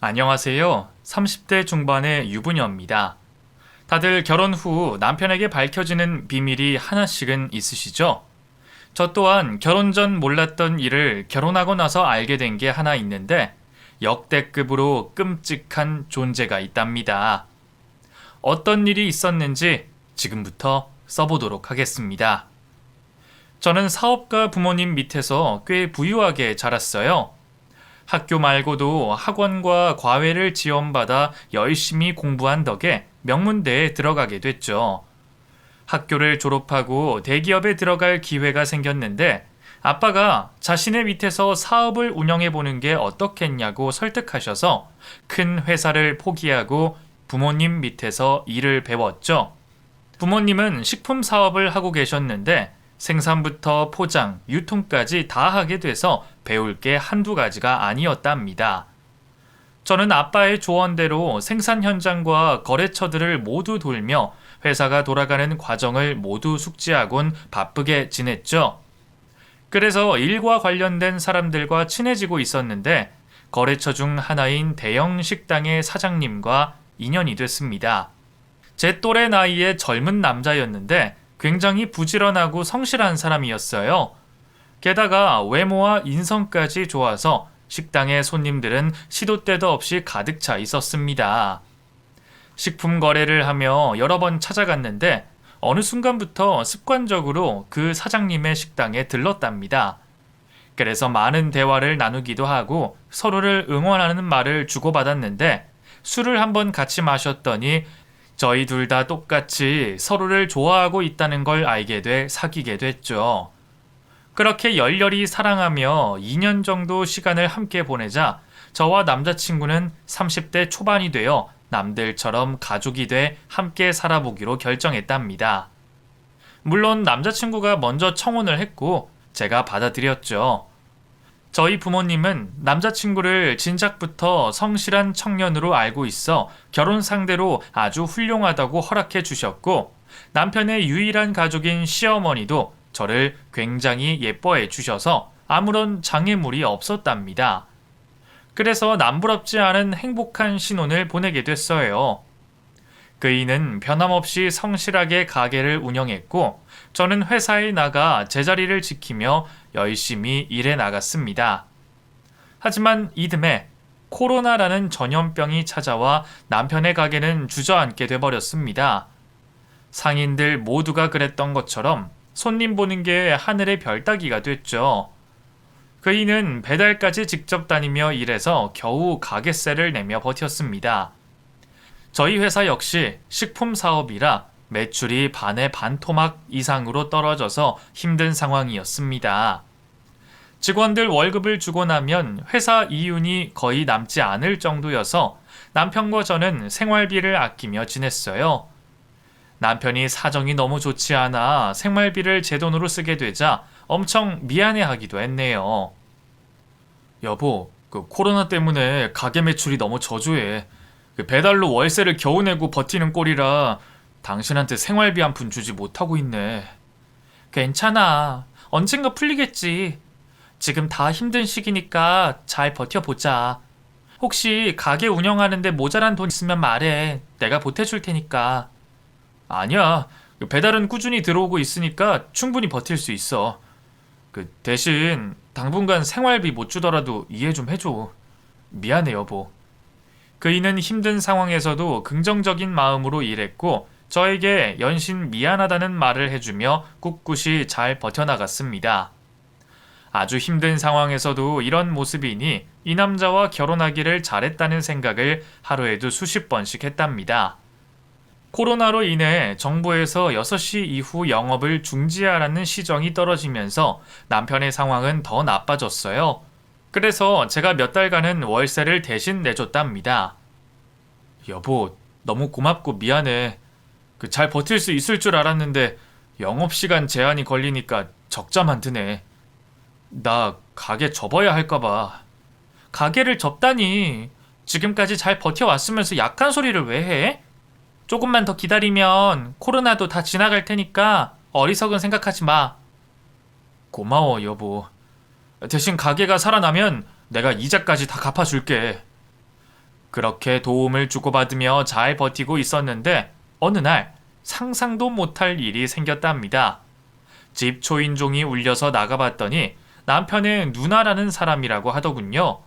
안녕하세요. 30대 중반의 유부녀입니다. 다들 결혼 후 남편에게 밝혀지는 비밀이 하나씩은 있으시죠? 저 또한 결혼 전 몰랐던 일을 결혼하고 나서 알게 된 게 하나 있는데 역대급으로 끔찍한 존재가 있답니다. 어떤 일이 있었는지 지금부터 써보도록 하겠습니다. 저는 사업가 부모님 밑에서 꽤 부유하게 자랐어요. 학교 말고도 학원과 과외를 지원받아 열심히 공부한 덕에 명문대에 들어가게 됐죠. 학교를 졸업하고 대기업에 들어갈 기회가 생겼는데 아빠가 자신의 밑에서 사업을 운영해 보는 게 어떻겠냐고 설득하셔서 큰 회사를 포기하고 부모님 밑에서 일을 배웠죠. 부모님은 식품 사업을 하고 계셨는데 생산부터 포장, 유통까지 다 하게 돼서 배울 게 한두 가지가 아니었답니다. 저는 아빠의 조언대로 생산 현장과 거래처들을 모두 돌며 회사가 돌아가는 과정을 모두 숙지하곤 바쁘게 지냈죠. 그래서 일과 관련된 사람들과 친해지고 있었는데 거래처 중 하나인 대형 식당의 사장님과 인연이 됐습니다. 제 또래 나이의 젊은 남자였는데 굉장히 부지런하고 성실한 사람이었어요. 게다가 외모와 인성까지 좋아서 식당의 손님들은 시도 때도 없이 가득 차 있었습니다. 식품 거래를 하며 여러 번 찾아갔는데 어느 순간부터 습관적으로 그 사장님의 식당에 들렀답니다. 그래서 많은 대화를 나누기도 하고 서로를 응원하는 말을 주고받았는데 술을 한번 같이 마셨더니 저희 둘 다 똑같이 서로를 좋아하고 있다는 걸 알게 돼 사귀게 됐죠. 그렇게 열렬히 사랑하며 2년 정도 시간을 함께 보내자 저와 남자친구는 30대 초반이 되어 남들처럼 가족이 돼 함께 살아보기로 결정했답니다. 물론 남자친구가 먼저 청혼을 했고 제가 받아들였죠. 저희 부모님은 남자친구를 진작부터 성실한 청년으로 알고 있어 결혼 상대로 아주 훌륭하다고 허락해 주셨고 남편의 유일한 가족인 시어머니도 저를 굉장히 예뻐해 주셔서 아무런 장애물이 없었답니다. 그래서 남부럽지 않은 행복한 신혼을 보내게 됐어요. 그이는 변함없이 성실하게 가게를 운영했고 저는 회사에 나가 제자리를 지키며 열심히 일해 나갔습니다. 하지만 이듬해 코로나라는 전염병이 찾아와 남편의 가게는 주저앉게 돼버렸습니다. 상인들 모두가 그랬던 것처럼 손님 보는 게 하늘의 별 따기가 됐죠. 그이는 배달까지 직접 다니며 일해서 겨우 가게세를 내며 버텼습니다. 저희 회사 역시 식품 사업이라 매출이 반의 반토막 이상으로 떨어져서 힘든 상황이었습니다. 직원들 월급을 주고 나면 회사 이윤이 거의 남지 않을 정도여서 남편과 저는 생활비를 아끼며 지냈어요. 남편이 사정이 너무 좋지 않아 생활비를 제 돈으로 쓰게 되자 엄청 미안해하기도 했네요. 여보, 코로나 때문에 가게 매출이 너무 저조해. 배달로 월세를 겨우 내고 버티는 꼴이라 당신한테 생활비 한 푼 주지 못하고 있네. 괜찮아. 언젠가 풀리겠지. 지금 다 힘든 시기니까 잘 버텨보자. 혹시 가게 운영하는데 모자란 돈 있으면 말해. 내가 보태줄 테니까. 아니야. 배달은 꾸준히 들어오고 있으니까 충분히 버틸 수 있어. 대신 당분간 생활비 못 주더라도 이해 좀 해줘. 미안해, 여보. 그이는 힘든 상황에서도 긍정적인 마음으로 일했고 저에게 연신 미안하다는 말을 해주며 꿋꿋이 잘 버텨나갔습니다. 아주 힘든 상황에서도 이런 모습이니 이 남자와 결혼하기를 잘했다는 생각을 하루에도 수십 번씩 했답니다. 코로나로 인해 정부에서 6시 이후 영업을 중지하라는 시정이 떨어지면서 남편의 상황은 더 나빠졌어요. 그래서 제가 몇 달간은 월세를 대신 내줬답니다. 여보, 너무 고맙고 미안해. 잘 버틸 수 있을 줄 알았는데 영업시간 제한이 걸리니까 적자만 드네. 나 가게 접어야 할까봐. 가게를 접다니. 지금까지 잘 버텨왔으면서 약한 소리를 왜 해? 조금만 더 기다리면 코로나도 다 지나갈 테니까 어리석은 생각하지 마. 고마워, 여보. 대신 가게가 살아나면 내가 이자까지 다 갚아줄게. 그렇게 도움을 주고받으며 잘 버티고 있었는데 어느 날 상상도 못할 일이 생겼답니다. 집 초인종이 울려서 나가봤더니 남편의 누나라는 사람이라고 하더군요.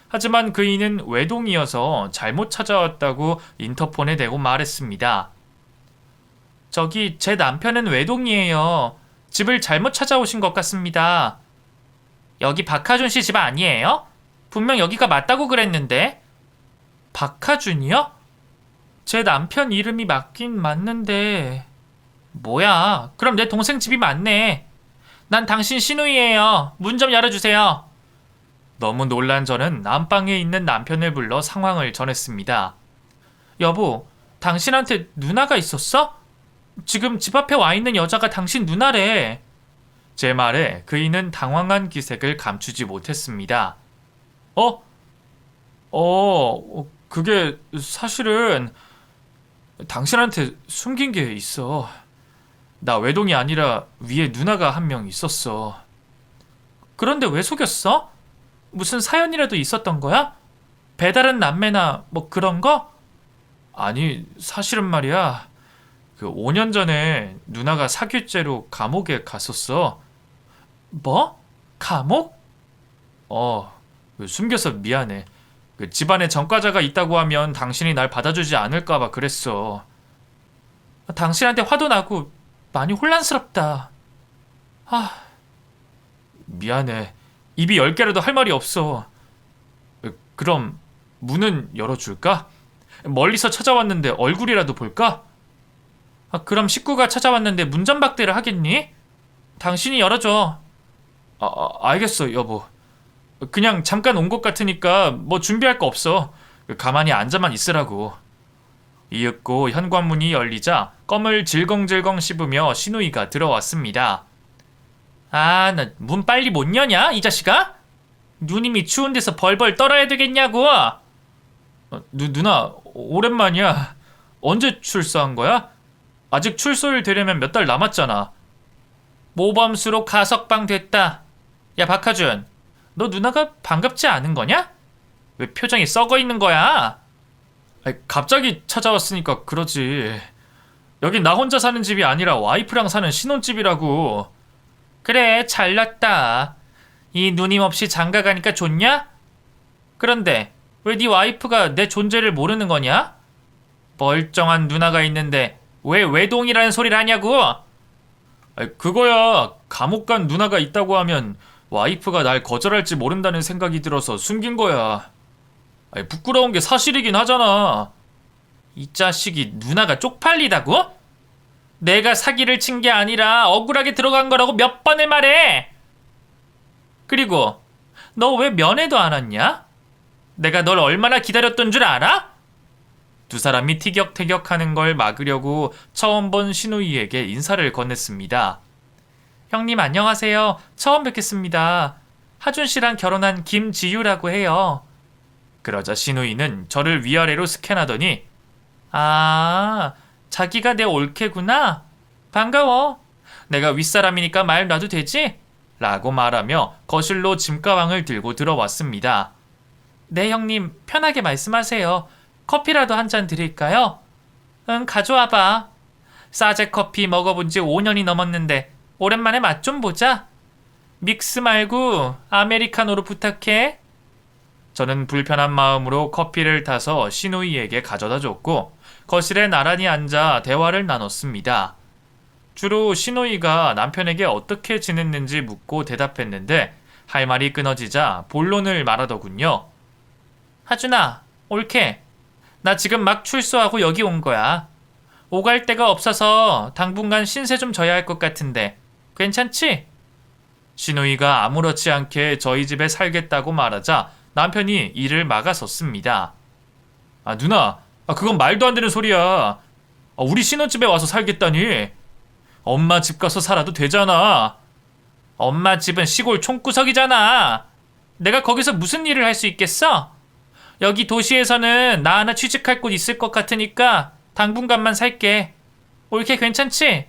하지만 그이는 외동이어서 잘못 찾아왔다고 인터폰에 대고 말했습니다. 저기 제 남편은 외동이에요. 집을 잘못 찾아오신 것 같습니다. 여기 박하준 씨 집 아니에요? 분명 여기가 맞다고 그랬는데. 박하준이요? 제 남편 이름이 맞긴 맞는데. 뭐야, 그럼 내 동생 집이 맞네. 난 당신 시누이예요. 문 좀 열어주세요. 너무 놀란 저는 안방에 있는 남편을 불러 상황을 전했습니다. 여보, 당신한테 누나가 있었어? 지금 집 앞에 와 있는 여자가 당신 누나래. 제 말에 그이는 당황한 기색을 감추지 못했습니다. 그게 사실은 당신한테 숨긴 게 있어. 나 외동이 아니라 위에 누나가 한 명 있었어. 그런데 왜 속였어? 무슨 사연이라도 있었던 거야? 배다른 남매나 뭐 그런 거? 아니, 사실은 말이야. 그 5년 전에 누나가 사규죄로 감옥에 갔었어. 뭐? 감옥? 숨겨서 미안해. 그 집안에 전과자가 있다고 하면 당신이 날 받아주지 않을까봐 그랬어. 당신한테 화도 나고 많이 혼란스럽다. 미안해. 입이 10개라도 할 말이 없어. 그럼 문은 열어줄까? 멀리서 찾아왔는데 얼굴이라도 볼까? 그럼 식구가 찾아왔는데 문전박대를 하겠니? 당신이 열어줘. 알겠어, 여보. 그냥 잠깐 온 것 같으니까 뭐 준비할 거 없어. 가만히 앉아만 있으라고. 이윽고 현관문이 열리자 껌을 질겅질겅 씹으며 시누이가 들어왔습니다. 나 문 빨리 못 여냐, 이 자식아? 누님이 추운 데서 벌벌 떨어야 되겠냐고. 누나, 오랜만이야. 언제 출소한 거야? 아직 출소일 되려면 몇 달 남았잖아. 모범수로 가석방 됐다. 야, 박하준, 너 누나가 반갑지 않은 거냐? 왜 표정이 썩어 있는 거야? 갑자기 찾아왔으니까 그러지. 여긴 나 혼자 사는 집이 아니라 와이프랑 사는 신혼집이라고. 그래, 잘났다. 이 누님 없이 장가 가니까 좋냐? 그런데 왜 네 와이프가 내 존재를 모르는 거냐? 멀쩡한 누나가 있는데 왜 외동이라는 소리를 하냐고? 그거야, 감옥 간 누나가 있다고 하면 와이프가 날 거절할지 모른다는 생각이 들어서 숨긴 거야. 부끄러운 게 사실이긴 하잖아. 이 자식이 누나가 쪽팔리다고? 내가 사기를 친 게 아니라 억울하게 들어간 거라고 몇 번을 말해. 그리고 너 왜 면회도 안 왔냐? 내가 널 얼마나 기다렸던 줄 알아? 두 사람이 티격태격하는 걸 막으려고 처음 본 시누이에게 인사를 건넸습니다. 형님 안녕하세요. 처음 뵙겠습니다. 하준 씨랑 결혼한 김지유라고 해요. 그러자 시누이는 저를 위아래로 스캔하더니 자기가 내 올케구나. 반가워. 내가 윗사람이니까 말 놔도 되지? 라고 말하며 거실로 짐가방을 들고 들어왔습니다. 네 형님, 편하게 말씀하세요. 커피라도 한 잔 드릴까요? 응, 가져와봐. 싸제 커피 먹어본 지 5년이 넘었는데 오랜만에 맛 좀 보자. 믹스 말고 아메리카노로 부탁해. 저는 불편한 마음으로 커피를 타서 시누이에게 가져다 줬고 거실에 나란히 앉아 대화를 나눴습니다. 주로 시누이가 남편에게 어떻게 지냈는지 묻고 대답했는데 할 말이 끊어지자 본론을 말하더군요. 하준아, 올케. 나 지금 막 출소하고 여기 온 거야. 오갈 데가 없어서 당분간 신세 좀 져야 할 것 같은데 괜찮지? 시누이가 아무렇지 않게 저희 집에 살겠다고 말하자 남편이 이를 막아섰습니다. 누나, 그건 말도 안 되는 소리야. 우리 신혼집에 와서 살겠다니. 엄마 집 가서 살아도 되잖아. 엄마 집은 시골 총구석이잖아. 내가 거기서 무슨 일을 할 수 있겠어? 여기 도시에서는 나 하나 취직할 곳 있을 것 같으니까 당분간만 살게. 올케 괜찮지?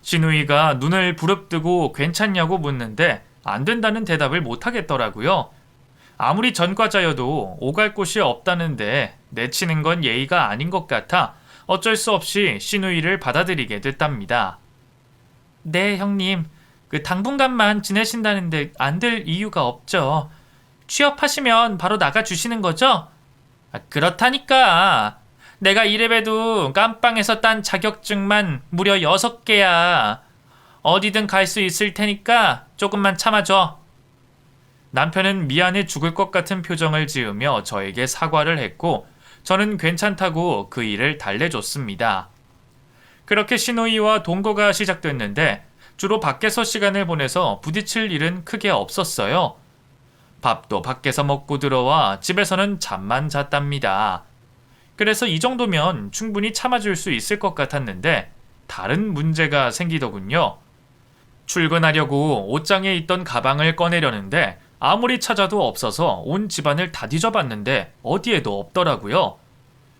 시누이가 눈을 부릅뜨고 괜찮냐고 묻는데 안 된다는 대답을 못 하겠더라고요. 아무리 전과자여도 오갈 곳이 없다는데 내치는 건 예의가 아닌 것 같아 어쩔 수 없이 시누이를 받아들이게 됐답니다. 네, 형님. 당분간만 지내신다는데 안 될 이유가 없죠. 취업하시면 바로 나가주시는 거죠? 그렇다니까. 내가 이래봬도 깜빵에서 딴 자격증만 무려 6개야. 어디든 갈 수 있을 테니까 조금만 참아줘. 남편은 미안해 죽을 것 같은 표정을 지으며 저에게 사과를 했고 저는 괜찮다고 그 일을 달래줬습니다. 그렇게 시누이와 동거가 시작됐는데 주로 밖에서 시간을 보내서 부딪힐 일은 크게 없었어요. 밥도 밖에서 먹고 들어와 집에서는 잠만 잤답니다. 그래서 이 정도면 충분히 참아줄 수 있을 것 같았는데 다른 문제가 생기더군요. 출근하려고 옷장에 있던 가방을 꺼내려는데 아무리 찾아도 없어서 온 집안을 다 뒤져봤는데 어디에도 없더라고요.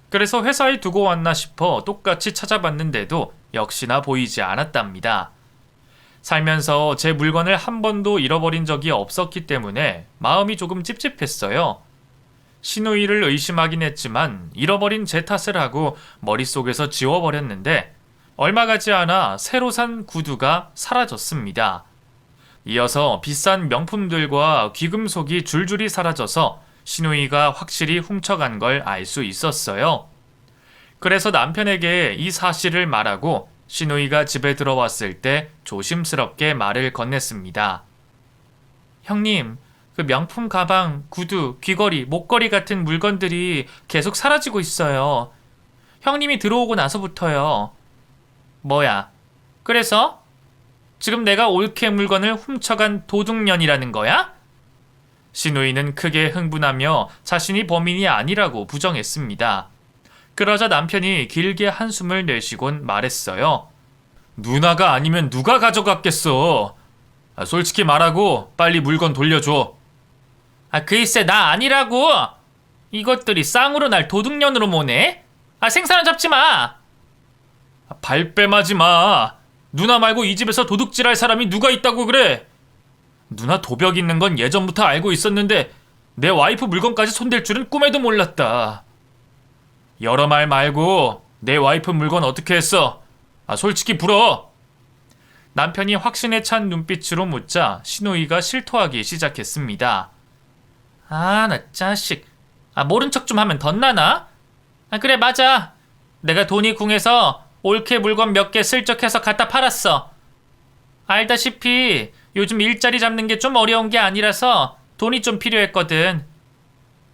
그래서 회사에 두고 왔나 싶어 똑같이 찾아봤는데도 역시나 보이지 않았답니다. 살면서 제 물건을 한 번도 잃어버린 적이 없었기 때문에 마음이 조금 찝찝했어요. 시누이를 의심하긴 했지만 잃어버린 제 탓을 하고 머릿속에서 지워버렸는데 얼마 가지 않아 새로 산 구두가 사라졌습니다. 이어서 비싼 명품들과 귀금속이 줄줄이 사라져서 시누이가 확실히 훔쳐간 걸 알 수 있었어요. 그래서 남편에게 이 사실을 말하고 시누이가 집에 들어왔을 때 조심스럽게 말을 건넸습니다. 형님, 명품 가방, 구두, 귀걸이, 목걸이 같은 물건들이 계속 사라지고 있어요. 형님이 들어오고 나서부터요. 뭐야? 그래서? 지금 내가 올케 물건을 훔쳐간 도둑년이라는 거야? 시누이는 크게 흥분하며 자신이 범인이 아니라고 부정했습니다. 그러자 남편이 길게 한숨을 내쉬곤 말했어요. 누나가 아니면 누가 가져갔겠어? 솔직히 말하고 빨리 물건 돌려줘. 글쎄 나 아니라고. 이것들이 쌍으로 날 도둑년으로 모네. 생사는 잡지 마. 발뺌하지 마. 누나 말고 이 집에서 도둑질할 사람이 누가 있다고 그래. 누나 도벽 있는 건 예전부터 알고 있었는데 내 와이프 물건까지 손댈 줄은 꿈에도 몰랐다. 여러 말 말고 내 와이프 물건 어떻게 했어? 솔직히 불어. 남편이 확신에 찬 눈빛으로 묻자 시누이가 실토하기 시작했습니다. 나 자식. 모른 척 좀 하면 덧나나? 그래 맞아. 내가 돈이 궁해서 올케 물건 몇 개 슬쩍 해서 갖다 팔았어. 알다시피 요즘 일자리 잡는 게 좀 어려운 게 아니라서 돈이 좀 필요했거든.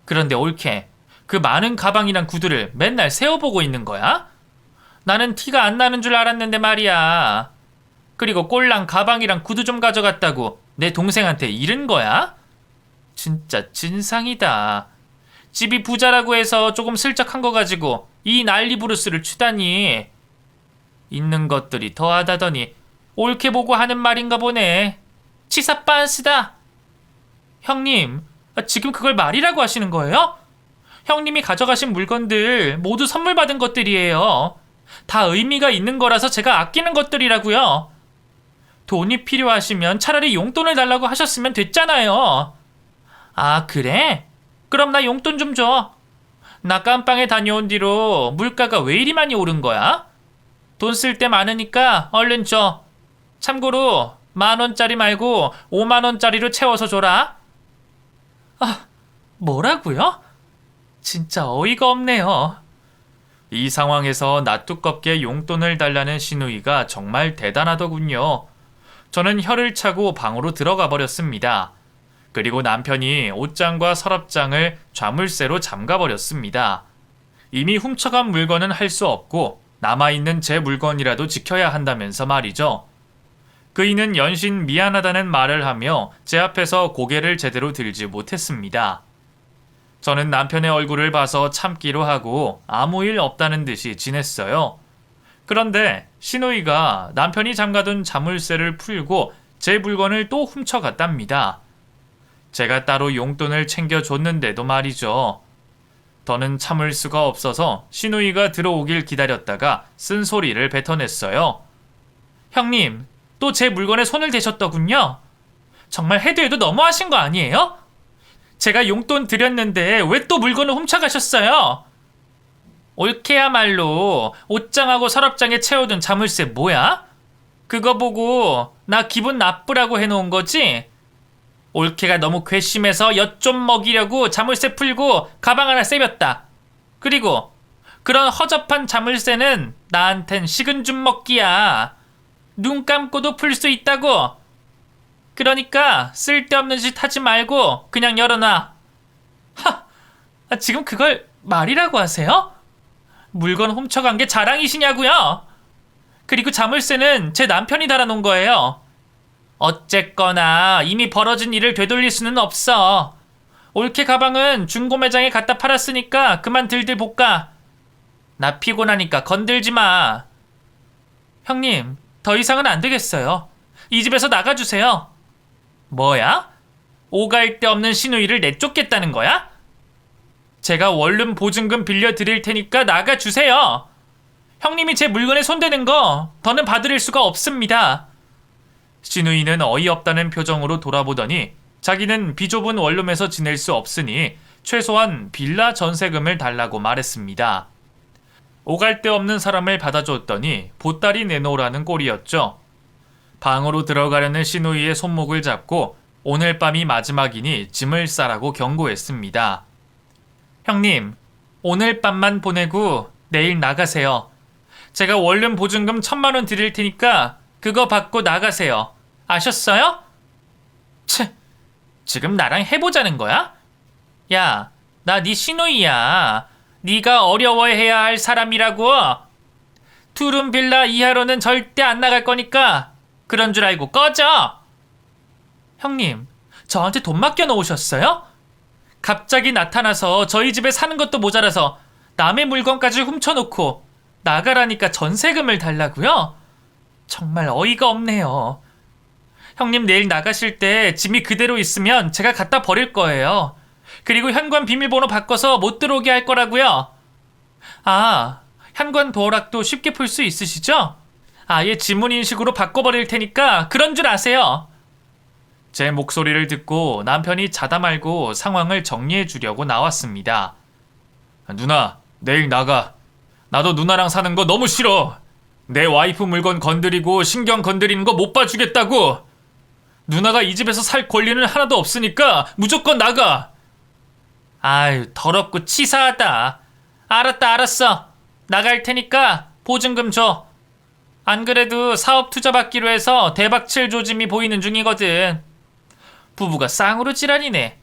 그런데 올케, 그 많은 가방이랑 구두를 맨날 세어보고 있는 거야? 나는 티가 안 나는 줄 알았는데 말이야. 그리고 꼴랑 가방이랑 구두 좀 가져갔다고 내 동생한테 잃은 거야? 진짜 진상이다. 집이 부자라고 해서 조금 슬쩍 한 거 가지고 이 난리 부르스를 추다니. 있는 것들이 더하다더니 옳게 보고 하는 말인가 보네. 치사 빤스다. 형님, 지금 그걸 말이라고 하시는 거예요? 형님이 가져가신 물건들 모두 선물 받은 것들이에요. 다 의미가 있는 거라서 제가 아끼는 것들이라고요. 돈이 필요하시면 차라리 용돈을 달라고 하셨으면 됐잖아요. 그래? 그럼 나 용돈 좀 줘. 나 깜빵에 다녀온 뒤로 물가가 왜 이리 많이 오른 거야? 돈 쓸 때 많으니까 얼른 줘. 참고로 10,000원짜리 말고 50,000원짜리로 채워서 줘라. 뭐라고요? 진짜 어이가 없네요. 이 상황에서 낯두껍게 용돈을 달라는 시누이가 정말 대단하더군요. 저는 혀를 차고 방으로 들어가 버렸습니다. 그리고 남편이 옷장과 서랍장을 자물쇠로 잠가버렸습니다. 이미 훔쳐간 물건은 할 수 없고 남아있는 제 물건이라도 지켜야 한다면서 말이죠. 그이는 연신 미안하다는 말을 하며 제 앞에서 고개를 제대로 들지 못했습니다. 저는 남편의 얼굴을 봐서 참기로 하고 아무 일 없다는 듯이 지냈어요. 그런데 시누이가 남편이 잠가둔 자물쇠를 풀고 제 물건을 또 훔쳐갔답니다. 제가 따로 용돈을 챙겨줬는데도 말이죠. 더는 참을 수가 없어서 시누이가 들어오길 기다렸다가 쓴소리를 뱉어냈어요. 형님, 또 제 물건에 손을 대셨더군요. 정말 해도 해도 너무하신 거 아니에요? 제가 용돈 드렸는데 왜 또 물건을 훔쳐가셨어요? 올케야말로 옷장하고 서랍장에 채워둔 자물쇠 뭐야? 그거 보고 나 기분 나쁘라고 해놓은 거지? 올케가 너무 괘씸해서 엿 좀 먹이려고 자물쇠 풀고 가방 하나 세볐다. 그리고 그런 허접한 자물쇠는 나한텐 식은 죽 먹기야. 눈 감고도 풀 수 있다고. 그러니까 쓸데없는 짓 하지 말고 그냥 열어놔. 지금 그걸 말이라고 하세요? 물건 훔쳐간 게 자랑이시냐고요? 그리고 자물쇠는 제 남편이 달아놓은 거예요. 어쨌거나 이미 벌어진 일을 되돌릴 수는 없어. 올케 가방은 중고 매장에 갖다 팔았으니까 그만 들들 볶아. 나 피곤하니까 건들지 마. 형님, 더 이상은 안 되겠어요. 이 집에서 나가주세요. 뭐야? 오갈 데 없는 시누이를 내쫓겠다는 거야? 제가 원룸 보증금 빌려드릴 테니까 나가주세요. 형님이 제 물건에 손대는 거 더는 봐드릴 수가 없습니다. 시누이는 어이없다는 표정으로 돌아보더니 자기는 비좁은 원룸에서 지낼 수 없으니 최소한 빌라 전세금을 달라고 말했습니다. 오갈 데 없는 사람을 받아줬더니 보따리 내놓으라는 꼴이었죠. 방으로 들어가려는 시누이의 손목을 잡고 오늘 밤이 마지막이니 짐을 싸라고 경고했습니다. 형님, 오늘 밤만 보내고 내일 나가세요. 제가 원룸 보증금 1,000만 원 드릴 테니까 그거 받고 나가세요. 아셨어요? 지금 나랑 해보자는 거야? 야, 나 네 시누이야. 네가 어려워해야 할 사람이라고. 투룸 빌라 이하로는 절대 안 나갈 거니까 그런 줄 알고 꺼져. 형님, 저한테 돈 맡겨 놓으셨어요? 갑자기 나타나서 저희 집에 사는 것도 모자라서 남의 물건까지 훔쳐놓고 나가라니까 전세금을 달라고요? 정말 어이가 없네요. 형님 내일 나가실 때 짐이 그대로 있으면 제가 갖다 버릴 거예요. 그리고 현관 비밀번호 바꿔서 못 들어오게 할 거라고요. 현관 도어락도 쉽게 풀 수 있으시죠? 아예 지문 인식으로 바꿔버릴 테니까 그런 줄 아세요. 제 목소리를 듣고 남편이 자다 말고 상황을 정리해 주려고 나왔습니다. 누나, 내일 나가. 나도 누나랑 사는 거 너무 싫어. 내 와이프 물건 건드리고 신경 건드리는 거 못 봐주겠다고. 누나가 이 집에서 살 권리는 하나도 없으니까 무조건 나가. 아유, 더럽고 치사하다. 알았어. 나갈 테니까 보증금 줘. 안 그래도 사업 투자 받기로 해서 대박 칠 조짐이 보이는 중이거든. 부부가 쌍으로 지랄이네.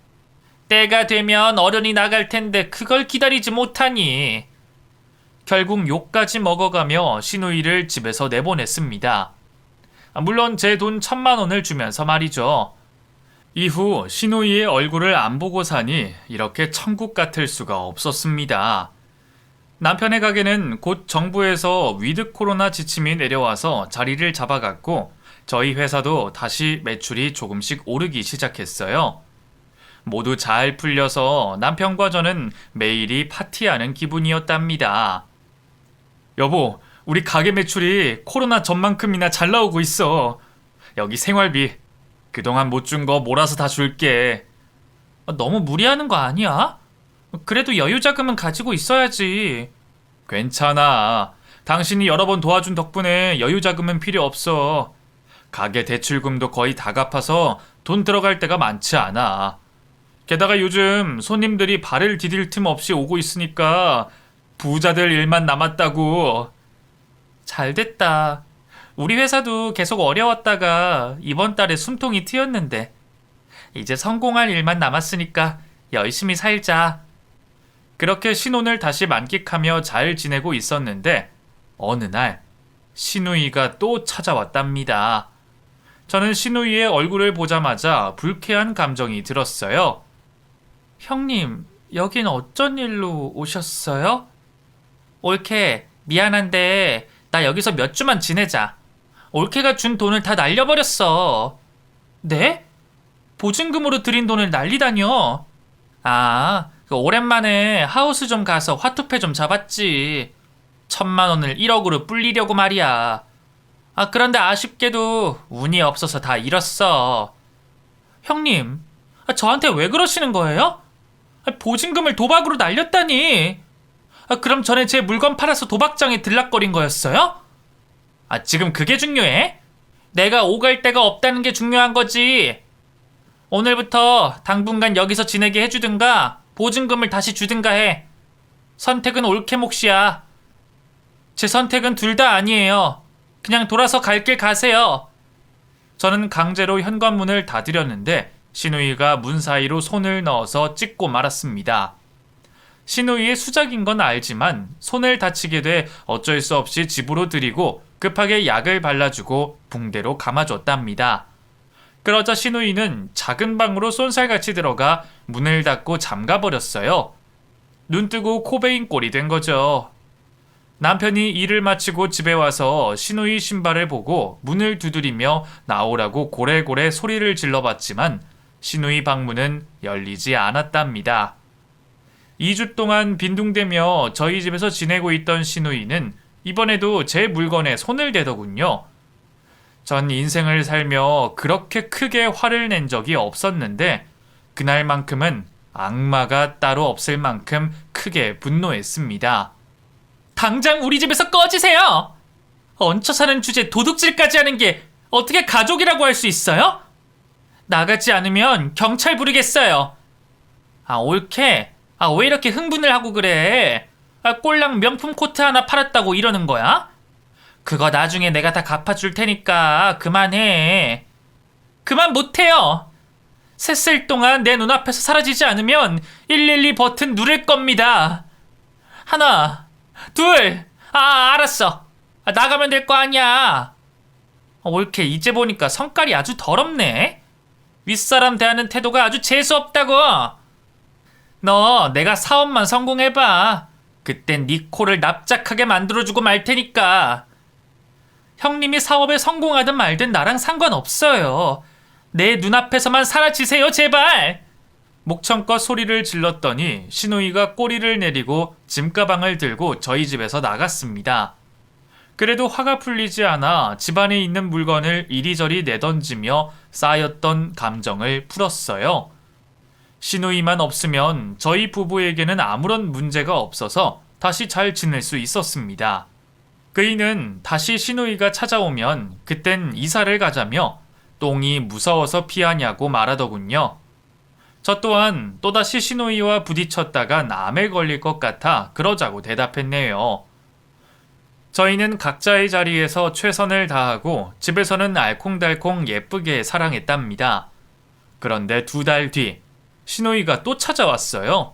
때가 되면 어련히 나갈 텐데 그걸 기다리지 못하니. 결국 욕까지 먹어가며 시누이를 집에서 내보냈습니다. 물론 제 돈 1,000만 원을 주면서 말이죠. 이후 시누이의 얼굴을 안 보고 사니 이렇게 천국 같을 수가 없었습니다. 남편의 가게는 곧 정부에서 위드 코로나 지침이 내려와서 자리를 잡아갔고 저희 회사도 다시 매출이 조금씩 오르기 시작했어요. 모두 잘 풀려서 남편과 저는 매일이 파티하는 기분이었답니다. 여보, 우리 가게 매출이 코로나 전만큼이나 잘 나오고 있어. 여기 생활비 그동안 못 준 거 몰아서 다 줄게. 너무 무리하는 거 아니야? 그래도 여유자금은 가지고 있어야지. 괜찮아. 당신이 여러 번 도와준 덕분에 여유자금은 필요 없어. 가게 대출금도 거의 다 갚아서 돈 들어갈 때가 많지 않아. 게다가 요즘 손님들이 발을 디딜 틈 없이 오고 있으니까 부자들 일만 남았다고. 잘됐다. 우리 회사도 계속 어려웠다가 이번 달에 숨통이 트였는데 이제 성공할 일만 남았으니까 열심히 살자. 그렇게 신혼을 다시 만끽하며 잘 지내고 있었는데 어느 날 시누이가 또 찾아왔답니다. 저는 시누이의 얼굴을 보자마자 불쾌한 감정이 들었어요. 형님, 여긴 어쩐 일로 오셨어요? 올케, 미안한데 나 여기서 몇 주만 지내자. 올케가 준 돈을 다 날려버렸어. 네? 보증금으로 드린 돈을 날리다뇨? 오랜만에 하우스 좀 가서 화투패 좀 잡았지. 1,000만 원을 1억으로 불리려고 말이야. 그런데 아쉽게도 운이 없어서 다 잃었어. 형님, 저한테 왜 그러시는 거예요? 보증금을 도박으로 날렸다니. 그럼 전에 제 물건 팔아서 도박장에 들락거린 거였어요? 지금 그게 중요해? 내가 오갈 데가 없다는 게 중요한 거지. 오늘부터 당분간 여기서 지내게 해주든가 보증금을 다시 주든가 해. 선택은 옳게 몫이야. 제 선택은 둘 다 아니에요. 그냥 돌아서 갈 길 가세요. 저는 강제로 현관문을 닫으려는데 시누이가 문 사이로 손을 넣어서 찍고 말았습니다. 시누이의 수작인 건 알지만 손을 다치게 돼 어쩔 수 없이 집으로 들이고 급하게 약을 발라주고 붕대로 감아줬답니다. 그러자 시누이는 작은 방으로 쏜살같이 들어가 문을 닫고 잠가버렸어요. 눈뜨고 코베인 꼴이 된 거죠. 남편이 일을 마치고 집에 와서 시누이 신발을 보고 문을 두드리며 나오라고 고래고래 소리를 질러봤지만 시누이 방문은 열리지 않았답니다. 2주 동안 빈둥대며 저희 집에서 지내고 있던 시누이는 이번에도 제 물건에 손을 대더군요. 전 인생을 살며 그렇게 크게 화를 낸 적이 없었는데 그날만큼은 악마가 따로 없을 만큼 크게 분노했습니다. 당장 우리 집에서 꺼지세요! 얹혀 사는 주제에 도둑질까지 하는 게 어떻게 가족이라고 할 수 있어요? 나가지 않으면 경찰 부르겠어요. 옳게. 왜 이렇게 흥분을 하고 그래? 꼴랑 명품 코트 하나 팔았다고 이러는 거야? 그거 나중에 내가 다 갚아줄 테니까 그만해. 그만 못해요. 셋셀 동안 내 눈앞에서 사라지지 않으면 112 버튼 누를 겁니다. 하나, 둘, 알았어. 나가면 될 거 아니야. 옳게 이제 보니까 성깔이 아주 더럽네. 윗사람 대하는 태도가 아주 재수없다고. 너 내가 사업만 성공해봐. 그땐 네 코를 납작하게 만들어주고 말 테니까. 형님이 사업에 성공하든 말든 나랑 상관없어요. 내 눈앞에서만 사라지세요 제발. 목청껏 소리를 질렀더니 시누이가 꼬리를 내리고 짐가방을 들고 저희 집에서 나갔습니다. 그래도 화가 풀리지 않아 집안에 있는 물건을 이리저리 내던지며 쌓였던 감정을 풀었어요. 시누이만 없으면 저희 부부에게는 아무런 문제가 없어서 다시 잘 지낼 수 있었습니다. 그이는 다시 시누이가 찾아오면 그땐 이사를 가자며 똥이 무서워서 피하냐고 말하더군요. 저 또한 또다시 시누이와 부딪혔다간 암에 걸릴 것 같아 그러자고 대답했네요. 저희는 각자의 자리에서 최선을 다하고 집에서는 알콩달콩 예쁘게 사랑했답니다. 그런데 2달 뒤 시누이가 또 찾아왔어요.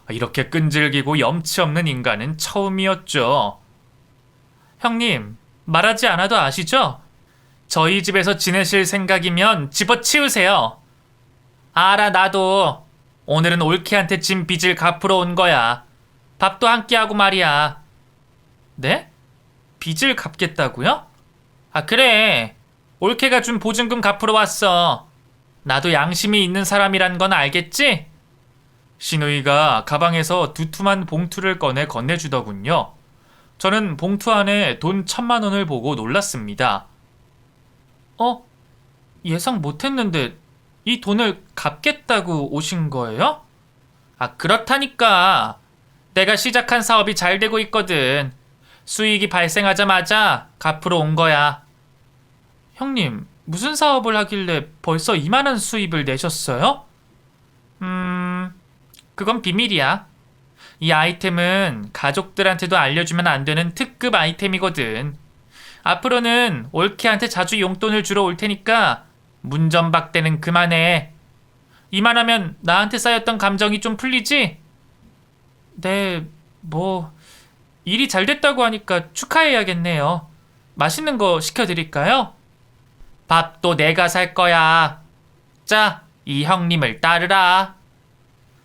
이렇게 끈질기고 염치 없는 인간은 처음이었죠. 형님, 말하지 않아도 아시죠? 저희 집에서 지내실 생각이면 집어치우세요. 알아, 나도. 오늘은 올케한테 진 빚을 갚으러 온 거야. 밥도 함께 하고 말이야. 네? 빚을 갚겠다고요? 그래. 올케가 준 보증금 갚으러 왔어. 나도 양심이 있는 사람이란 건 알겠지? 시누이가 가방에서 두툼한 봉투를 꺼내 건네주더군요. 저는 봉투 안에 돈 1,000만 원을 보고 놀랐습니다. 예상 못했는데 이 돈을 갚겠다고 오신 거예요? 그렇다니까. 내가 시작한 사업이 잘 되고 있거든. 수익이 발생하자마자 갚으러 온 거야. 형님, 무슨 사업을 하길래 벌써 이만한 수입을 내셨어요? 그건 비밀이야. 이 아이템은 가족들한테도 알려주면 안 되는 특급 아이템이거든. 앞으로는 올케한테 자주 용돈을 주러 올 테니까 문전박대는 그만해. 이만하면 나한테 쌓였던 감정이 좀 풀리지? 네, 일이 잘 됐다고 하니까 축하해야겠네요. 맛있는 거 시켜드릴까요? 밥도 내가 살 거야. 자, 이 형님을 따르라.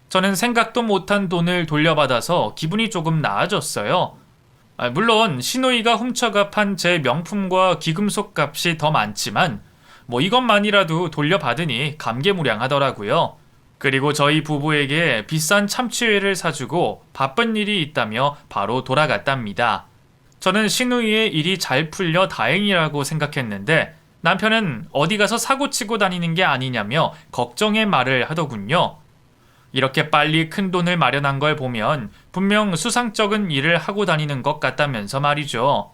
저는 생각도 못한 돈을 돌려받아서 기분이 조금 나아졌어요. 물론 시누이가 훔쳐가 판 제 명품과 귀금속 값이 더 많지만 이것만이라도 돌려받으니 감개무량하더라고요. 그리고 저희 부부에게 비싼 참치회를 사주고 바쁜 일이 있다며 바로 돌아갔답니다. 저는 시누이의 일이 잘 풀려 다행이라고 생각했는데 남편은 어디 가서 사고 치고 다니는 게 아니냐며 걱정의 말을 하더군요. 이렇게 빨리 큰 돈을 마련한 걸 보면 분명 수상쩍은 일을 하고 다니는 것 같다면서 말이죠.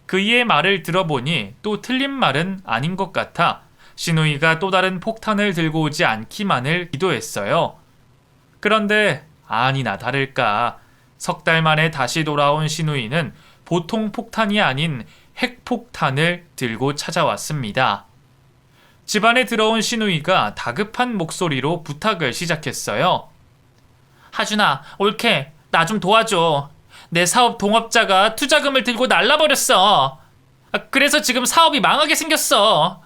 그이의 말을 들어보니 또 틀린 말은 아닌 것 같아 시누이가 또 다른 폭탄을 들고 오지 않기만을 기도했어요. 그런데 아니나 다를까 석 달 만에 다시 돌아온 시누이는 보통 폭탄이 아닌 핵폭탄을 들고 찾아왔습니다. 집안에 들어온 시누이가 다급한 목소리로 부탁을 시작했어요. 하준아, 올케, 나 좀 도와줘. 내 사업 동업자가 투자금을 들고 날라버렸어. 그래서 지금 사업이 망하게 생겼어.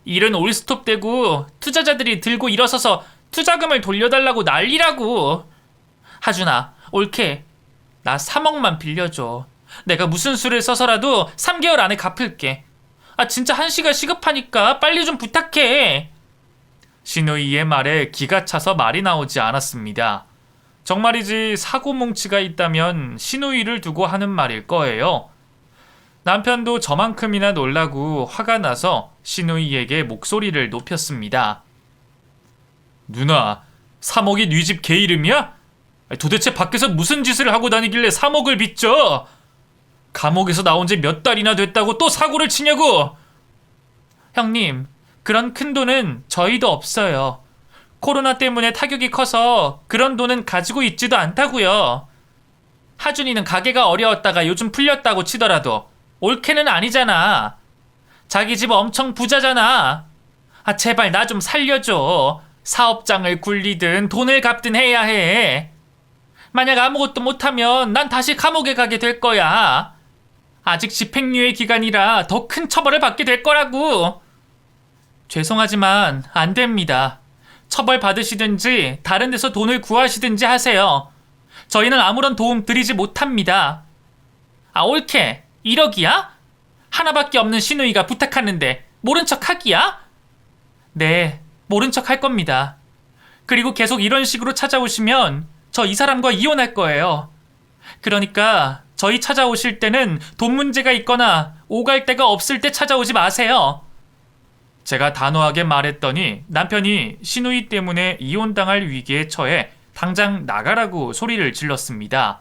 일은 올스톱되고 투자자들이 들고 일어서서 투자금을 돌려달라고 난리라고. 하준아, 올케, 나 3억만 빌려줘. 내가 무슨 수를 써서라도 3개월 안에 갚을게. 진짜 한시가 시급하니까 빨리 좀 부탁해. 시누이의 말에 기가 차서 말이 나오지 않았습니다. 정말이지 사고뭉치가 있다면 시누이를 두고 하는 말일 거예요. 남편도 저만큼이나 놀라고 화가 나서 시누이에게 목소리를 높였습니다. 누나, 3억이 네 집 개 이름이야? 도대체 밖에서 무슨 짓을 하고 다니길래 3억을 빚져? 감옥에서 나온 지 몇 달이나 됐다고 또 사고를 치냐고! 형님, 그런 큰 돈은 저희도 없어요. 코로나 때문에 타격이 커서 그런 돈은 가지고 있지도 않다고요. 하준이는 가게가 어려웠다가 요즘 풀렸다고 치더라도 올케는 아니잖아. 자기 집 엄청 부자잖아. 제발 나 좀 살려줘. 사업장을 굴리든 돈을 갚든 해야 해. 만약 아무것도 못하면 난 다시 감옥에 가게 될 거야. 아직 집행유예 기간이라 더 큰 처벌을 받게 될 거라고. 죄송하지만 안 됩니다. 처벌 받으시든지 다른 데서 돈을 구하시든지 하세요. 저희는 아무런 도움 드리지 못합니다. 올케, 1억이야? 하나밖에 없는 시누이가 부탁하는데 모른 척 하기야? 네, 모른 척 할 겁니다. 그리고 계속 이런 식으로 찾아오시면 저 이 사람과 이혼할 거예요. 그러니까 저희 찾아오실 때는 돈 문제가 있거나 오갈 데가 없을 때 찾아오지 마세요. 제가 단호하게 말했더니 남편이 시누이 때문에 이혼당할 위기에 처해 당장 나가라고 소리를 질렀습니다.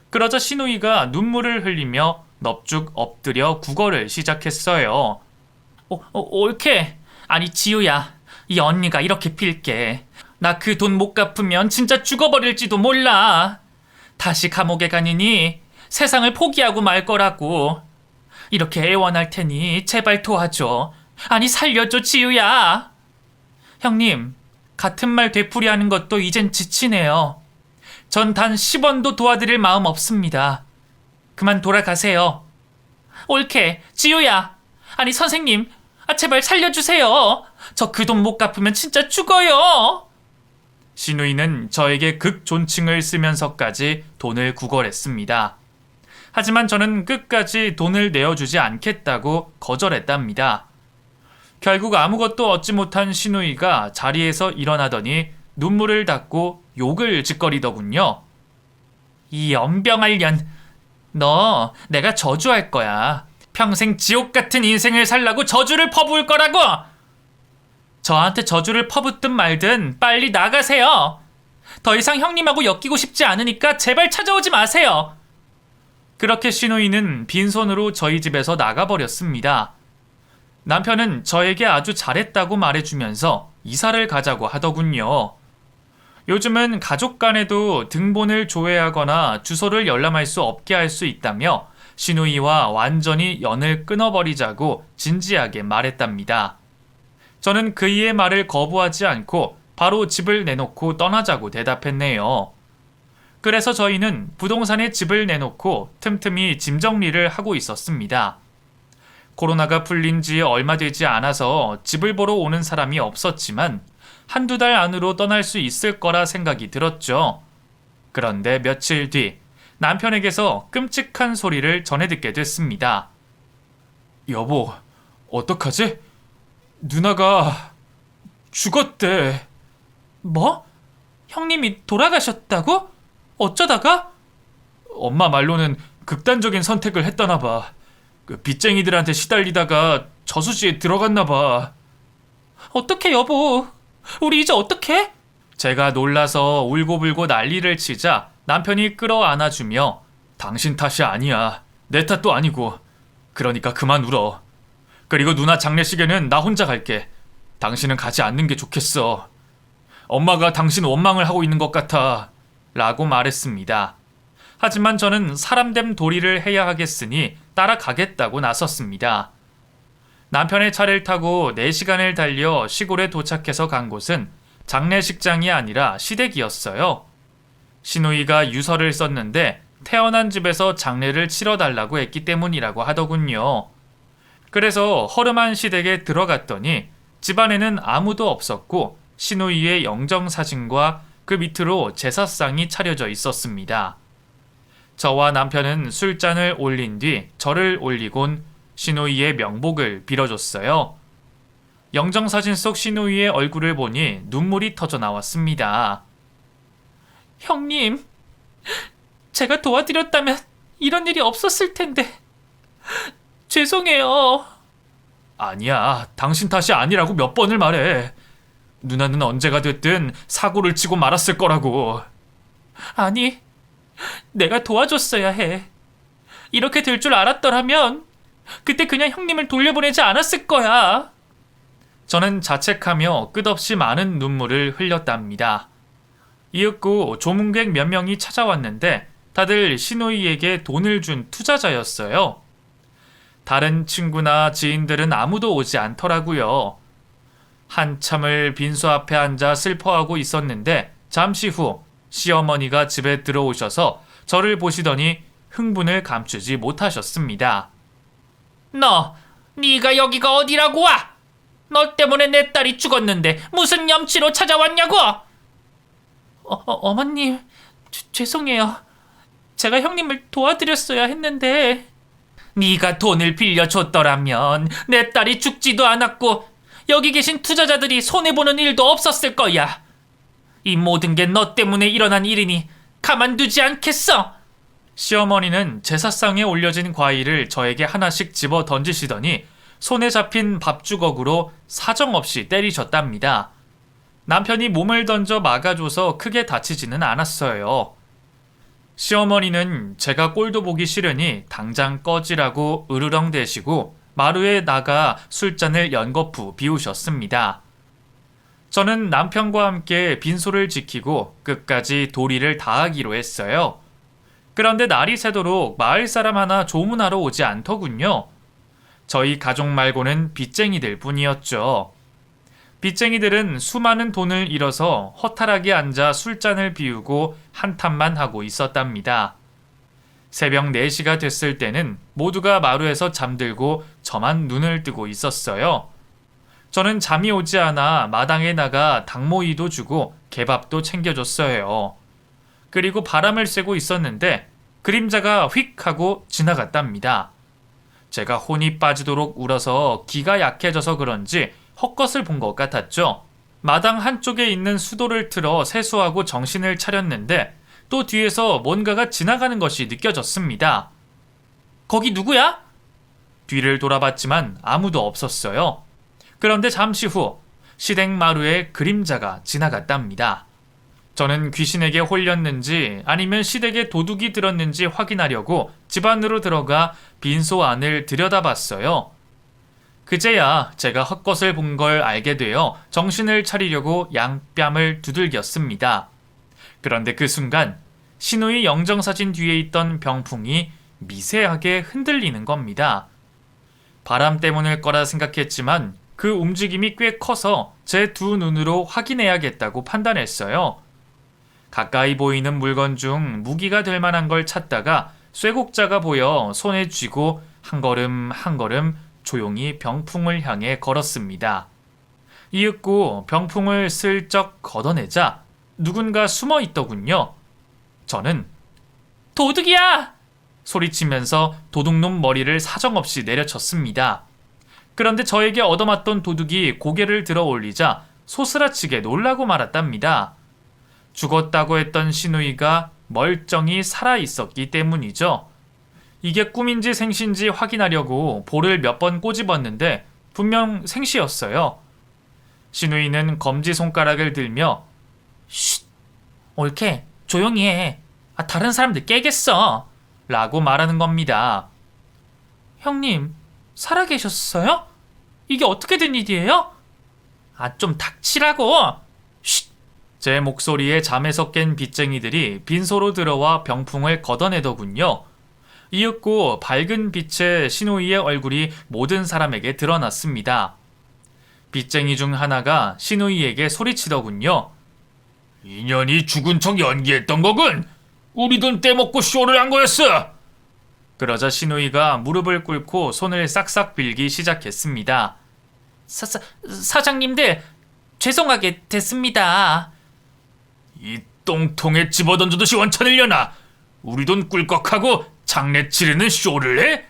그러자 시누이가 눈물을 흘리며 넙죽 엎드려 구걸을 시작했어요. 올케, 아니 지우야, 이 언니가 이렇게 빌게. 나 그 돈 못 갚으면 진짜 죽어버릴지도 몰라. 다시 감옥에 가느니 세상을 포기하고 말 거라고. 이렇게 애원할 테니 제발 도와줘. 아니 살려줘 지우야. 형님, 같은 말 되풀이하는 것도 이젠 지치네요. 전 단 10원도 도와드릴 마음 없습니다. 그만 돌아가세요. 올케, 지우야. 아니 선생님, 제발 살려주세요. 저 그 돈 못 갚으면 진짜 죽어요. 시누이는 저에게 극존칭을 쓰면서까지 돈을 구걸했습니다. 하지만 저는 끝까지 돈을 내어주지 않겠다고 거절했답니다. 결국 아무것도 얻지 못한 시누이가 자리에서 일어나더니 눈물을 닦고 욕을 짓거리더군요. 이 연병할 년, 너 내가 저주할 거야. 평생 지옥 같은 인생을 살라고 저주를 퍼부을 거라고! 저한테 저주를 퍼붓든 말든 빨리 나가세요. 더 이상 형님하고 엮이고 싶지 않으니까 제발 찾아오지 마세요. 그렇게 시누이는 빈손으로 저희 집에서 나가버렸습니다. 남편은 저에게 아주 잘했다고 말해주면서 이사를 가자고 하더군요. 요즘은 가족 간에도 등본을 조회하거나 주소를 열람할 수 없게 할 수 있다며 시누이와 완전히 연을 끊어버리자고 진지하게 말했답니다. 저는 그이의 말을 거부하지 않고 바로 집을 내놓고 떠나자고 대답했네요. 그래서 저희는 부동산에 집을 내놓고 틈틈이 짐 정리를 하고 있었습니다. 코로나가 풀린 지 얼마 되지 않아서 집을 보러 오는 사람이 없었지만 한두 달 안으로 떠날 수 있을 거라 생각이 들었죠. 그런데 며칠 뒤 남편에게서 끔찍한 소리를 전해 듣게 됐습니다. 여보, 어떡하지? 누나가 죽었대. 뭐? 형님이 돌아가셨다고? 어쩌다가? 엄마 말로는 극단적인 선택을 했다나 봐. 그 빚쟁이들한테 시달리다가 저수지에 들어갔나 봐. 어떡해 여보? 우리 이제 어떡해? 제가 놀라서 울고불고 난리를 치자 남편이 끌어안아주며 당신 탓이 아니야. 내 탓도 아니고. 그러니까 그만 울어. 그리고 누나 장례식에는 나 혼자 갈게. 당신은 가지 않는 게 좋겠어. 엄마가 당신 원망을 하고 있는 것 같아. 라고 말했습니다. 하지만 저는 사람됨 도리를 해야 하겠으니 따라가겠다고 나섰습니다. 남편의 차를 타고 4시간을 달려 시골에 도착해서 간 곳은 장례식장이 아니라 시댁이었어요. 시누이가 유서를 썼는데 태어난 집에서 장례를 치러달라고 했기 때문이라고 하더군요. 그래서 허름한 시댁에 들어갔더니 집안에는 아무도 없었고 시누이의 영정사진과 그 밑으로 제사상이 차려져 있었습니다. 저와 남편은 술잔을 올린 뒤 절을 올리곤 시누이의 명복을 빌어줬어요. 영정사진 속 시누이의 얼굴을 보니 눈물이 터져 나왔습니다. 형님, 제가 도와드렸다면 이런 일이 없었을 텐데 죄송해요. 아니야, 당신 탓이 아니라고 몇 번을 말해. 누나는 언제가 됐든 사고를 치고 말았을 거라고. 아니, 내가 도와줬어야 해. 이렇게 될 줄 알았더라면 그때 그냥 형님을 돌려보내지 않았을 거야. 저는 자책하며 끝없이 많은 눈물을 흘렸답니다. 이윽고 조문객 몇 명이 찾아왔는데 다들 시누이에게 돈을 준 투자자였어요. 다른 친구나 지인들은 아무도 오지 않더라고요. 한참을 빈소 앞에 앉아 슬퍼하고 있었는데 잠시 후 시어머니가 집에 들어오셔서 저를 보시더니 흥분을 감추지 못하셨습니다. 네가 여기가 어디라고 와? 너 때문에 내 딸이 죽었는데 무슨 염치로 찾아왔냐고? 어머님, 죄송해요. 제가 형님을 도와드렸어야 했는데. 네가 돈을 빌려줬더라면 내 딸이 죽지도 않았고 여기 계신 투자자들이 손해보는 일도 없었을 거야. 이 모든 게 너 때문에 일어난 일이니 가만두지 않겠어. 시어머니는 제사상에 올려진 과일을 저에게 하나씩 집어 던지시더니 손에 잡힌 밥주걱으로 사정없이 때리셨답니다. 남편이 몸을 던져 막아줘서 크게 다치지는 않았어요. 시어머니는 제가 꼴도 보기 싫으니 당장 꺼지라고 으르렁대시고 마루에 나가 술잔을 연거푸 비우셨습니다. 저는 남편과 함께 빈소를 지키고 끝까지 도리를 다하기로 했어요. 그런데 날이 새도록 마을 사람 하나 조문하러 오지 않더군요. 저희 가족 말고는 빚쟁이들 뿐이었죠. 빚쟁이들은 수많은 돈을 잃어서 허탈하게 앉아 술잔을 비우고 한탄만 하고 있었답니다. 새벽 4시가 됐을 때는 모두가 마루에서 잠들고 저만 눈을 뜨고 있었어요. 저는 잠이 오지 않아 마당에 나가 닭모이도 주고 개밥도 챙겨줬어요. 그리고 바람을 쐬고 있었는데 그림자가 휙 하고 지나갔답니다. 제가 혼이 빠지도록 울어서 기가 약해져서 그런지 헛것을 본 것 같았죠. 마당 한쪽에 있는 수도를 틀어 세수하고 정신을 차렸는데 또 뒤에서 뭔가가 지나가는 것이 느껴졌습니다. 거기 누구야? 뒤를 돌아봤지만 아무도 없었어요. 그런데 잠시 후 시댁 마루에 그림자가 지나갔답니다. 저는 귀신에게 홀렸는지 아니면 시댁에 도둑이 들었는지 확인하려고 집 안으로 들어가 빈소 안을 들여다봤어요. 그제야 제가 헛것을 본 걸 알게 되어 정신을 차리려고 양뺨을 두들겼습니다. 그런데 그 순간 시누이 영정사진 뒤에 있던 병풍이 미세하게 흔들리는 겁니다. 바람 때문일 거라 생각했지만 그 움직임이 꽤 커서 제 두 눈으로 확인해야겠다고 판단했어요. 가까이 보이는 물건 중 무기가 될 만한 걸 찾다가 쇠곡자가 보여 손에 쥐고 한 걸음 한 걸음 조용히 병풍을 향해 걸었습니다. 이윽고 병풍을 슬쩍 걷어내자 누군가 숨어 있더군요. 저는 도둑이야! 소리치면서 도둑놈 머리를 사정없이 내려쳤습니다. 그런데 저에게 얻어맞던 도둑이 고개를 들어 올리자 소스라치게 놀라고 말았답니다. 죽었다고 했던 시누이가 멀쩡히 살아있었기 때문이죠. 이게 꿈인지 생신지 확인하려고 볼을 몇 번 꼬집었는데 분명 생시였어요. 신우이는 검지손가락을 들며 쉿! 옳게 조용히 해. 다른 사람들 깨겠어. 라고 말하는 겁니다. 형님, 살아계셨어요? 이게 어떻게 된 일이에요? 좀 닥치라고. 쉿! 제 목소리에 잠에서 깬 빚쟁이들이 빈소로 들어와 병풍을 걷어내더군요. 이윽고 밝은 빛에 신우이의 얼굴이 모든 사람에게 드러났습니다. 빚쟁이 중 하나가 신우이에게 소리치더군요. 인연이 죽은 척 연기했던 거군. 우리 돈 떼먹고 쇼를 한 거였어. 그러자 신우이가 무릎을 꿇고 손을 싹싹 빌기 시작했습니다. 사장님들, 죄송하게 됐습니다. 이 똥통에 집어던져도 원천을 여나 우리 돈 꿀꺽하고 장례 치르는 쇼를 해?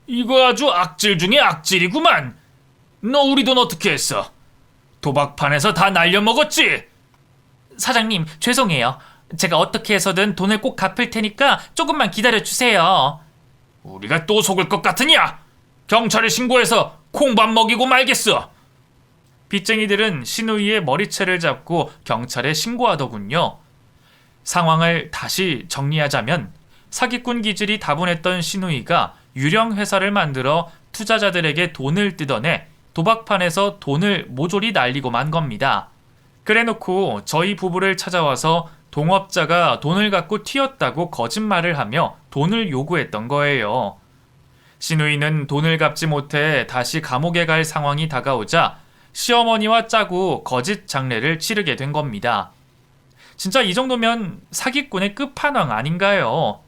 이거 아주 악질 중에 악질이구만. 너 우리 돈 어떻게 했어? 도박판에서 다 날려먹었지? 사장님, 죄송해요. 제가 어떻게 해서든 돈을 꼭 갚을 테니까 조금만 기다려주세요. 우리가 또 속을 것 같으냐? 경찰에 신고해서 콩밥 먹이고 말겠어. 빚쟁이들은 신우이의 머리채를 잡고 경찰에 신고하더군요. 상황을 다시 정리하자면 사기꾼 기질이 다분했던 신우이가 유령 회사를 만들어 투자자들에게 돈을 뜯어내 도박판에서 돈을 모조리 날리고 만 겁니다. 그래놓고 저희 부부를 찾아와서 동업자가 돈을 갖고 튀었다고 거짓말을 하며 돈을 요구했던 거예요. 신우이는 돈을 갚지 못해 다시 감옥에 갈 상황이 다가오자 시어머니와 짜고 거짓 장례를 치르게 된 겁니다. 진짜 이 정도면 사기꾼의 끝판왕 아닌가요?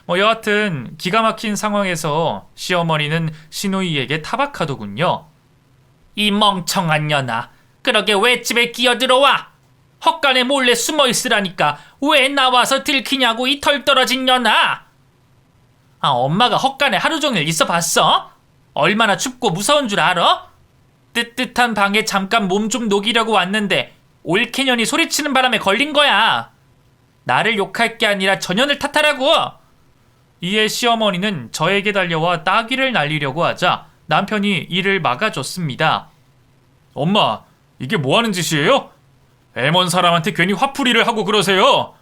여하튼 기가 막힌 상황에서 시어머니는 신우이에게 타박하더군요. 이 멍청한 년아, 그러게 왜 집에 끼어들어와? 헛간에 몰래 숨어 있으라니까 왜 나와서 들키냐고, 이 털 떨어진 년아. 엄마가 헛간에 하루 종일 있어 봤어? 얼마나 춥고 무서운 줄 알아? 뜨뜻한 방에 잠깐 몸 좀 녹이려고 왔는데 올케년이 소리치는 바람에 걸린 거야. 나를 욕할 게 아니라 전년을 탓하라고. 이에 시어머니는 저에게 달려와 따귀를 날리려고 하자 남편이 이를 막아줬습니다. 엄마, 이게 뭐하는 짓이에요? 애먼 사람한테 괜히 화풀이를 하고 그러세요.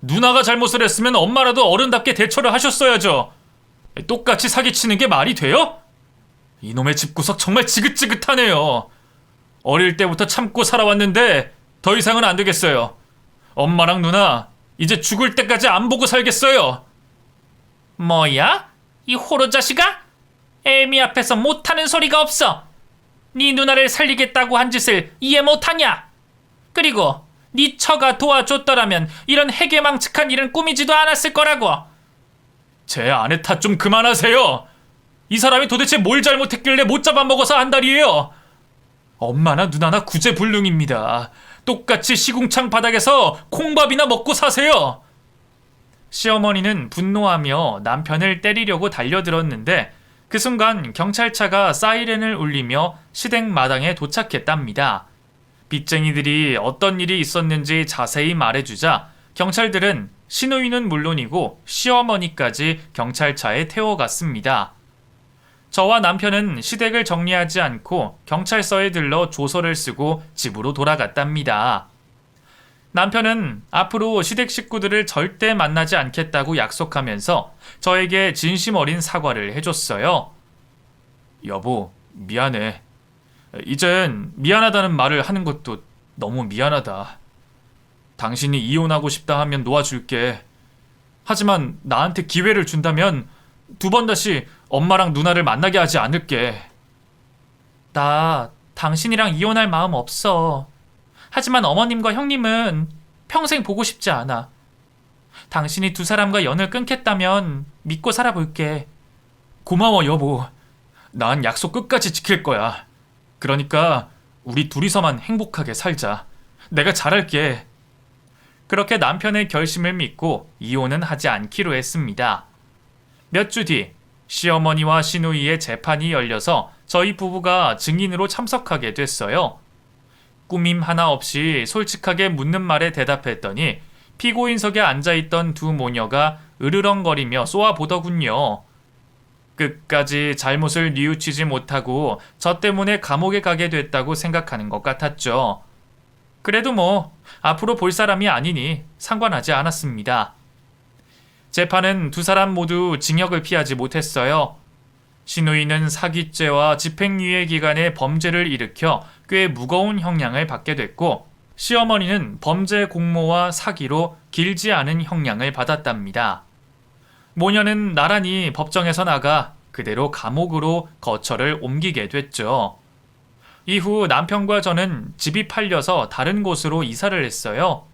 누나가 잘못을 했으면 엄마라도 어른답게 대처를 하셨어야죠. 똑같이 사기치는 게 말이 돼요? 이놈의 집구석 정말 지긋지긋하네요. 어릴 때부터 참고 살아왔는데 더 이상은 안 되겠어요. 엄마랑 누나 이제 죽을 때까지 안 보고 살겠어요. 뭐야? 이 호로 자식아? 애미 앞에서 못하는 소리가 없어. 네 누나를 살리겠다고 한 짓을 이해 못하냐? 그리고 네 처가 도와줬더라면 이런 해괴망측한 일은 꾸미지도 않았을 거라고. 제 아내 탓 좀 그만하세요. 이 사람이 도대체 뭘 잘못했길래 못 잡아먹어서 안달이에요. 엄마나 누나나 구제불능입니다. 똑같이 시궁창 바닥에서 콩밥이나 먹고 사세요. 시어머니는 분노하며 남편을 때리려고 달려들었는데 그 순간 경찰차가 사이렌을 울리며 시댁 마당에 도착했답니다. 빚쟁이들이 어떤 일이 있었는지 자세히 말해주자 경찰들은 신우이는 물론이고 시어머니까지 경찰차에 태워갔습니다. 저와 남편은 시댁을 정리하지 않고 경찰서에 들러 조서를 쓰고 집으로 돌아갔답니다. 남편은 앞으로 시댁 식구들을 절대 만나지 않겠다고 약속하면서 저에게 진심 어린 사과를 해줬어요. 여보, 미안해. 이젠 미안하다는 말을 하는 것도 너무 미안하다. 당신이 이혼하고 싶다 하면 놓아줄게. 하지만 나한테 기회를 준다면 두 번 다시 엄마랑 누나를 만나게 하지 않을게. 나 당신이랑 이혼할 마음 없어. 하지만 어머님과 형님은 평생 보고 싶지 않아. 당신이 두 사람과 연을 끊겠다면 믿고 살아볼게. 고마워, 여보. 난 약속 끝까지 지킬 거야. 그러니까 우리 둘이서만 행복하게 살자. 내가 잘할게. 그렇게 남편의 결심을 믿고 이혼은 하지 않기로 했습니다. 몇 주 뒤 시어머니와 신우이의 재판이 열려서 저희 부부가 증인으로 참석하게 됐어요. 꾸밈 하나 없이 솔직하게 묻는 말에 대답했더니 피고인석에 앉아있던 두 모녀가 으르렁거리며 쏘아보더군요. 끝까지 잘못을 뉘우치지 못하고 저 때문에 감옥에 가게 됐다고 생각하는 것 같았죠. 그래도 뭐 앞으로 볼 사람이 아니니 상관하지 않았습니다. 재판은 두 사람 모두 징역을 피하지 못했어요. 시누이는 사기죄와 집행유예 기간에 범죄를 일으켜 꽤 무거운 형량을 받게 됐고, 시어머니는 범죄 공모와 사기로 길지 않은 형량을 받았답니다. 모녀는 나란히 법정에서 나가 그대로 감옥으로 거처를 옮기게 됐죠. 이후 남편과 저는 집이 팔려서 다른 곳으로 이사를 했어요.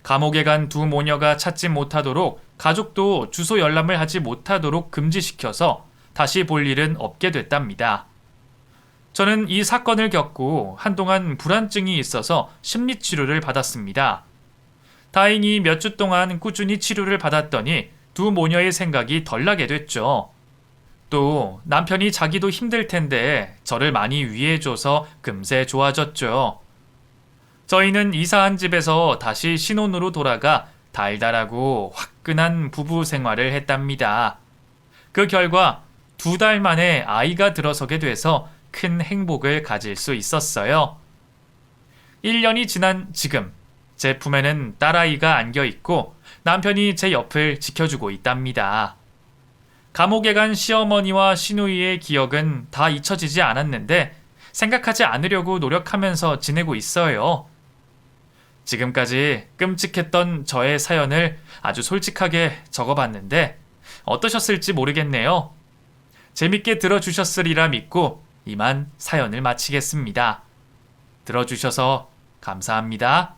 감옥에 간 두 모녀가 찾지 못하도록 가족도 주소 열람을 하지 못하도록 금지시켜서 다시 볼 일은 없게 됐답니다. 저는 이 사건을 겪고 한동안 불안증이 있어서 심리치료를 받았습니다. 다행히 몇 주 동안 꾸준히 치료를 받았더니 두 모녀의 생각이 덜 나게 됐죠. 또 남편이 자기도 힘들 텐데 저를 많이 위해줘서 금세 좋아졌죠. 저희는 이사한 집에서 다시 신혼으로 돌아가 달달하고 화끈한 부부 생활을 했답니다. 그 결과 2달 만에 아이가 들어서게 돼서 큰 행복을 가질 수 있었어요. 1년이 지난 지금 제 품에는 딸아이가 안겨 있고 남편이 제 옆을 지켜주고 있답니다. 감옥에 간 시어머니와 시누이의 기억은 다 잊혀지지 않았는데 생각하지 않으려고 노력하면서 지내고 있어요. 지금까지 끔찍했던 저의 사연을 아주 솔직하게 적어봤는데 어떠셨을지 모르겠네요. 재밌게 들어주셨으리라 믿고 이만 사연을 마치겠습니다. 들어주셔서 감사합니다.